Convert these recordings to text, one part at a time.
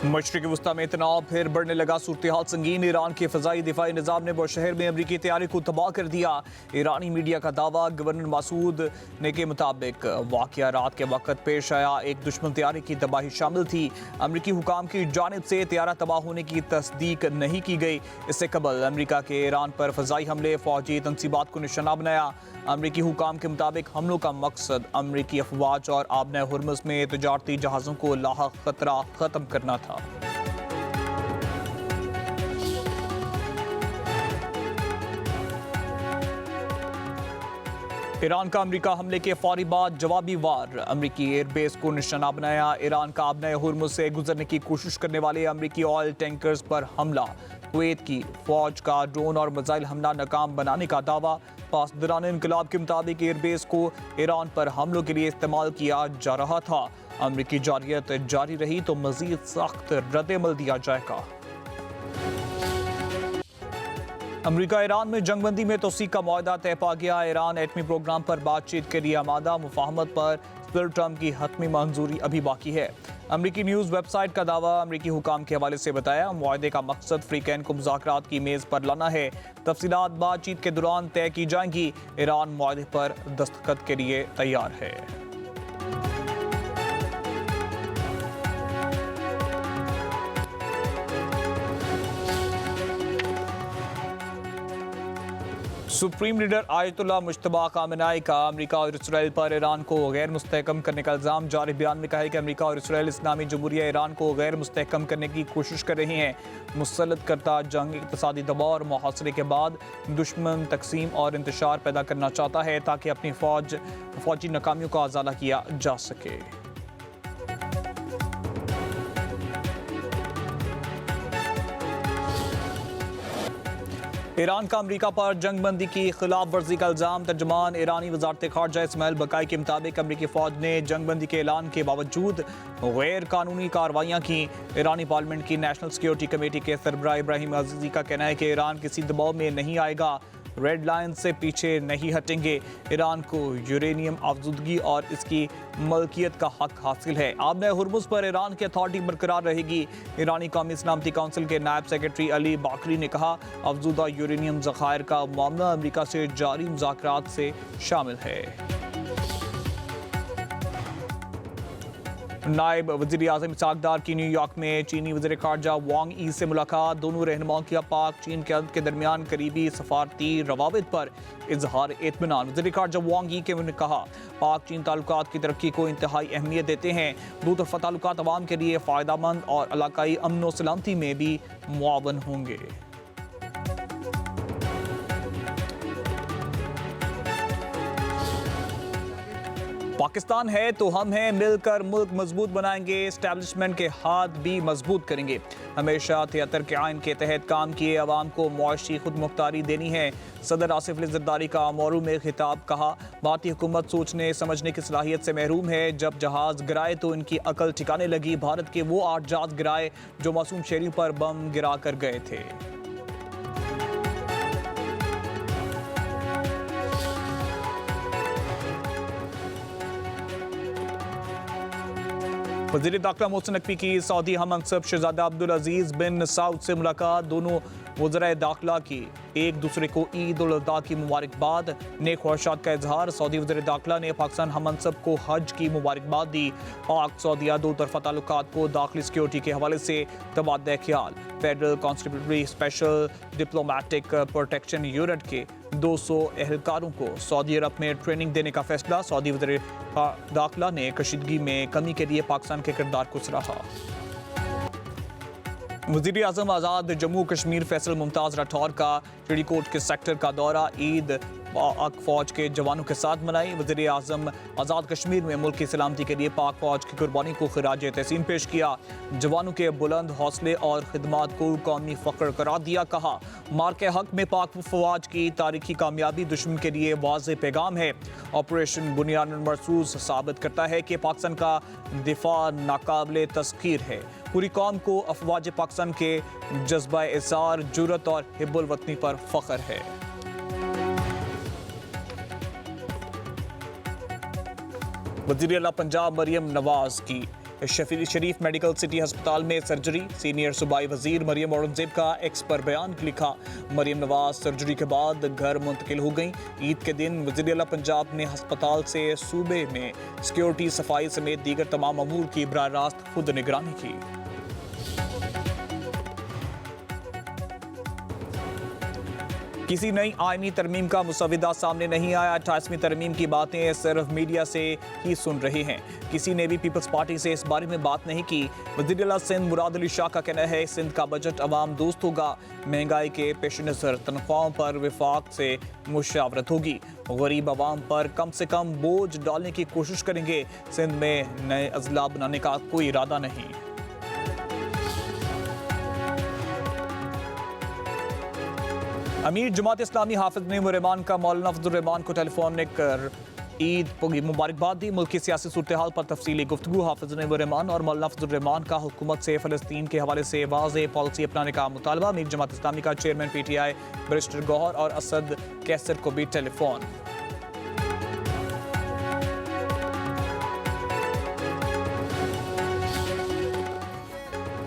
मशरिक़ी वुस्ता में तनाव फिर बढ़ने लगा। सूरत हाल संगीन। ईरान के फ़ज़ाई दिफाई निज़ाम ने बुशहर में अमरीकी तैयारी को तबाह कर दिया। ईरानी मीडिया का दावा। गवर्नर मासूद ने के मुताबिक वाक़या रात के वक्त पेश आया। एक दुश्मन तैयारी की तबाही शामिल थी। अमरीकी हुकाम की जानिब से तैयारा तबाह होने की तस्दीक नहीं की गई। इससे कबल अमरीका के ईरान पर फ़ज़ाई हमले फ़ौजी तनसीबात को निशाना बनाया। अमरीकी हुकाम के मुताबिक हमलों का मकसद अमरीकी अफवाज और आबना हुर्मुज़ में तजारती जहाज़ों को लाहक खतरा ख़त्म करना था। ईरान का अमरीका हमले के फौरी बाद जवाबी वार। अमरीकी एयरबेस को निशाना बनाया। ईरान का आबना हुर्मुज़ से गुजरने की कोशिश करने वाले अमरीकी ऑयल टैंकर्स पर हमला। कुवैत की फौज का ड्रोन और मिसाइल हमला नाकाम बनाने का दावा। पासदारान इनकलाब के मुताबिक एयरबेस को ईरान पर हमलों के लिए इस्तेमाल किया जा रहा था। अमरीकी जारियत जारी रही तो मजीद सख्त रद्द-ए-अमल दिया जाएगा। अमरीका ईरान में जंगबंदी में तोसीक का मुआहदा तय पा गया। ईरान एटमी प्रोग्राम पर बातचीत के लिए आमादा। मुफाहमत पर सदर ट्रंप की हतमी मंजूरी अभी बाकी है। अमरीकी न्यूज़ वेबसाइट का दावा अमरीकी हुकाम के हवाले से बताया। मुआहदे का मकसद फ्रीकैन को मुज़ाकरात की मेज़ पर लाना है। तफसीलात बातचीत के दौरान तय की जाएंगी। ईरान मुआहदे पर दस्तखत के लिए तैयार है। Supreme leader Ayatollah Mushtaba Khamenei का अमरीका और इसराइल पर ईरान को गैर मुस्तहकम करने का इल्ज़ाम। जारी बयान में कहा है कि अमरीका और इसराइल इस्लामी जमहूरिया ईरान को गैर मुस्तहकम करने की कोशिश कर रही हैं। मुसल्लत करता जंग इक़्तिसादी दबाव और मुहासरे के बाद दुश्मन तकसीम और इंतशार पैदा करना चाहता है ताकि अपनी फौजी नाकामियों का अजाला किया जा सके। ईरान का अमरीका पर जंगबंदी की खिलाफ वर्जी का इल्ज़ाम। तर्जमान ईरानी वज़ारत ख़ारजा इस्माइल बकाई के मुताबिक अमरीकी फ़ौज ने जंगबंदी के ऐलान के बावजूद गैर कानूनी कार्रवाइयाँ की। ईरानी पार्लियामेंट की नेशनल सिक्योरिटी कमेटी के सरबराह इब्राहिम अज़ीज़ी का कहना है कि ईरान किसी दबाव में नहीं आएगा, रेड लाइन से पीछे नहीं हटेंगे। ईरान को यूरेनियम आफजूदगी और इसकी मलकियत का हक हासिल है। आबना हुर्मुज़ पर ईरान की अथॉरिटी बरकरार रहेगी। ईरानी कौमी सलामती काउंसिल के नायब सेक्रेटरी अली बाकरी ने कहा, अफजूदा यूरेनियम ज़खायर का मामला अमरीका से जारी मुज़ाकरात से शामिल है। नायब वज़ीर आज़म इसहाक़ डार की न्यूयॉर्क में चीनी वज़ीर ख़ारजा वांग यी से मुलाकात। दोनों रहनुमाओं की पाक चीन क़यादत के दरमियान करीबी सफारती रवाबित पर इजहार इत्मीनान। वज़ीर ख़ारजा वांग यी ने कहा, पाक चीन ताल्लुकात की तरक्की को इंतहाई अहमियत देते हैं। दो तरफ़ा ताल्लुकात अवाम के लिए फ़ायदेमंद और इलाकाई अमन व सलामती में भी मुआवन होंगे। पाकिस्तान है तो हम हैं, मिलकर मुल्क मजबूत बनाएंगे, एस्टैब्लिशमेंट के हाथ भी मजबूत करेंगे। हमेशा 73 के आइन के तहत काम किए, अवाम को मुआशी खुद मुख्तारी देनी है। सदर आसिफ अली ज़रदारी का मोरू में खिताब। कहा, भारतीय हुकूमत सोचने समझने की सलाहियत से महरूम है। जब जहाज़ गिराए तो इनकी अकल ठिकाने लगी। भारत के वो 8 जहाज़ गिराए जो मासूम शहरियों पर बम गिरा कर गए थे। वज़ीर दाखिला मोहसिन नकवी की सऊदी हम मनसब शहजादा अब्दुल अजीज़ बिन सऊद से मुलाकात। दोनों वज़राए दाखिला की एक दूसरे को ईद उल अज़हा की मुबारकबाद, नेक ख्वाहिशात का इजहार। सऊदी वज़ीर दाखिला ने पाकिस्तान हम मनसब को हज की मुबारकबाद दी। पाक सऊदीया दो तरफ़ा ताल्लुकात को दाखिली सिक्योरिटी के हवाले से तबादला ख्याल। Federal constabulary special diplomatic protection unit के 200 एहलकारों को सऊदी अरब में ट्रेनिंग देने का फैसला। सऊदी वज़ीर दाखिला ने कशीदगी में कमी के लिए पाकिस्तान के किरदार को सराहा। वज़ीर आज़म आज़ाद जम्मू कश्मीर फैसल मुमताज़ राठौर का चिड़ीकोट के सेक्टर का दौरा। ईद पाक फ़ौज के जवानों के साथ मनाई। वज़ीर आज़म आज़ाद कश्मीर में मुल्क की सलामती के लिए पाक फ़ौज की कुर्बानी को खिराज तहसीन पेश किया। जवानों के बुलंद हौसले और खिदमात को कौमी फ़ख्र करार दिया। कहा, मार के हक में पाक फ़ौज की तारीखी कामयाबी दुश्मन के लिए वाज़ेह पैगाम है। ऑपरेशन बुनियादन मरसूस साबित करता है कि पाकिस्तान का दिफा नाकाबिले तस्खीर है। पूरी कौम को अफवाज पाकिस्तान के जज्बा इज़हार, जुर्रत और हिब्बुल वतनी पर फ़ख्र है। वज़ीर आला पंजाब मरियम नवाज की शरीफ मेडिकल सिटी अस्पताल में सर्जरी। सीनियर सूबाई वजीर मरियम औरंगजेब का एक्स पर बयान लिखा। मरियम नवाज सर्जरी के बाद घर मुंतकिल हो गई। ईद के दिन वज़ीर आला पंजाब ने अस्पताल से सूबे में सिक्योरिटी, सफाई समेत दीगर तमाम अमूर की बराह रास्त खुद निगरानी की। किसी नई आईनी तरमीम का मुसविदा सामने नहीं आया। 28वीं तरमीम की बातें सिर्फ मीडिया से ही सुन रहे हैं। किसी ने भी पीपल्स पार्टी से इस बारे में बात नहीं की। वज़ीर आला सिंध मुराद अली शाह का कहना है सिंध का बजट अवाम दोस्त होगा। महंगाई के पेश नज़र तनख्वाहों पर विफाक से मुशावरत होगी। गरीब अवाम पर कम से कम बोझ डालने की कोशिश करेंगे। सिंध में नए अजला बनाने का कोई इरादा नहीं। अमीर जमात इस्लामी हाफिज नईमुर रहमान का मौलाना फजल रहमान को टेलीफोनिक कर ईद की मुबारकबाद दी। मुल्क की सियासी सूरत हाल पर तफसीली गुफ्तगू। हाफिज नईमुर रहमान और मौलाना फजल रहमान का हुकूमत से फ़लस्तीन के हवाले से वाज़ेह पॉलिसी अपनाने का मुतालबा। अमीर जमात इस्लामी का चेयरमैन PTI बैरिस्टर गौहर और असद कैसर को भी टेलीफोन।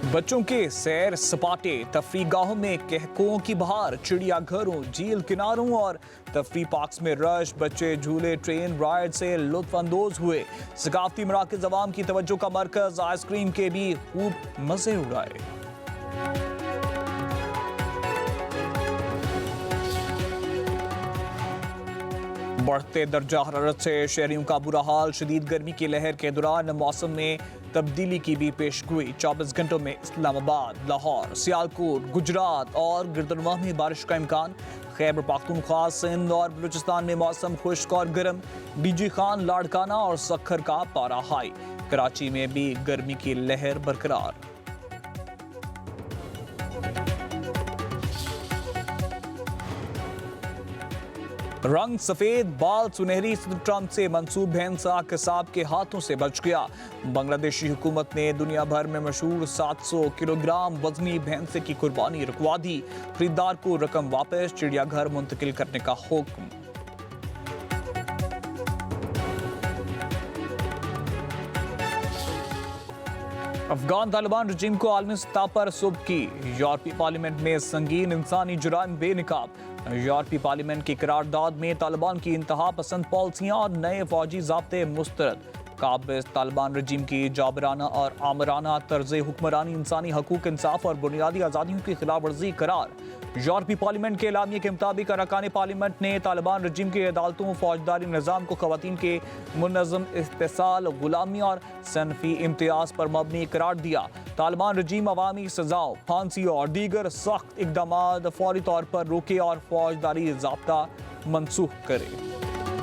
बच्चों के सैर सपाटे, तफरीगाहों में कहकों की बहार, चिड़ियाघरों, झील किनारों और तफरी पार्क्स में रश। बच्चे झूले, ट्रेन राइड से लुत्फ अंदोज हुए। सकाफती मराकज़ अवाम की तवज्जो का मरकज। आइसक्रीम के भी खूब मजे उड़ाए। बढ़ते दर्जा हरारत से शहरियों का बुरा हाल। शदीद गर्मी की लहर के दौरान मौसम में तब्दीली की भी पेशगोई। 24 घंटों में इस्लामाबाद, लाहौर, सियालकोट, गुजरात और गिरदनवाह में बारिश का इम्कान। खैबर पख्तूनख्वा, सिंध और बलूचिस्तान में मौसम खुश्क और गर्म। डीजी खान, लाड़काना और सखर का पारा हाई। कराची में भी गर्मी की लहर बरकरार। रंग सफेद, बाल सुनहरी, ट्रंप से मंसूब भैंसा कसाब के हाथों से बच गया। बांग्लादेशी हुकूमत ने दुनिया भर में मशहूर 700 किलोग्राम वजनी भैंसे की कुर्बानी रुकवा दी। खरीदार को रकम वापस, चिड़ियाघर मुंतकिल करने का हुक्म। अफगान तालिबान रजीम को आलमी सतह पर सुब की। यूरोपीय पार्लियामेंट में संगीन इंसानी जुराइम बेनकाब। यूरोपीय पार्लियामेंट की करारदाद में तालिबान की इंतहा पसंद पॉलिसियां और नए फौजी ज़ाब्ते मुस्तरद। काबिज तालिबान रजीम की जाबराना और आमराना तर्ज हुक्मरानी इंसानी हकूक, इंसाफ और बुनियादी आज़ादियों की खिलाफ वर्जी करार। यूरोपीय पार्लियामेंट के एलामिया के मुताबिक अरकान पार्लियामेंट ने तालिबान रजीम की अदालतों, फौजदारी निज़ाम को ख़वातीन के मुनज़्ज़म इस्तेसाल, गुलामी और सनफी इम्तियाज़ पर मबनी करार दिया। तालिबान रजीम अवामी सजाओं, फांसी और दीगर सख्त इकदाम फौरी तौर पर रोके और फौजदारी ज़ाब्ता मनसूख करे।